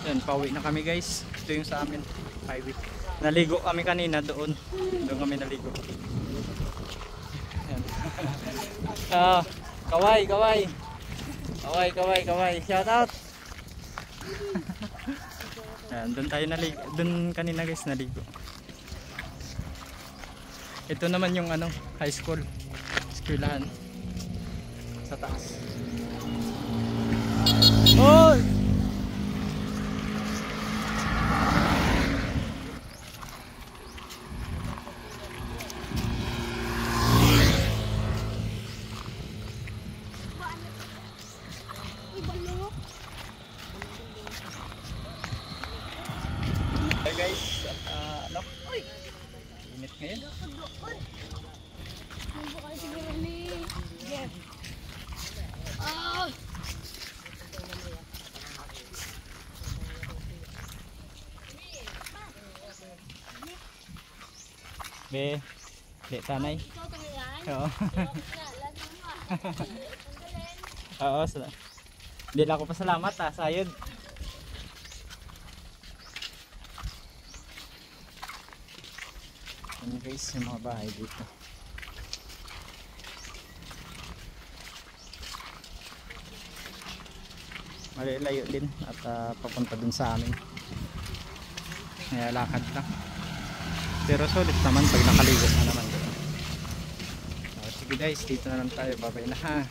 Yan, pauwi na kami guys. Ito yung sa amin highway. Naligo kami kanina doon. Doon kami naligo. Yan. Kaway, kaway. Kaway, kaway, kaway. Shout out. Yan, doon tayo naligo. Doon kanina guys naligo. Ito naman yung ano, high school. Eskwelahan. Sa taas. Oh! Hey guys, ano? Init ngayon. Be, di tanay. Oo. Oo, hindi lang ako pasalamat sayod. Ano guys, yung mga bahay dito. Malayo din at papunta dun sa amin. Kaya lakad lang. Pero sulit naman pag nakaligo na naman doon. Sige guys, dito na lang tayo. Babay na ha.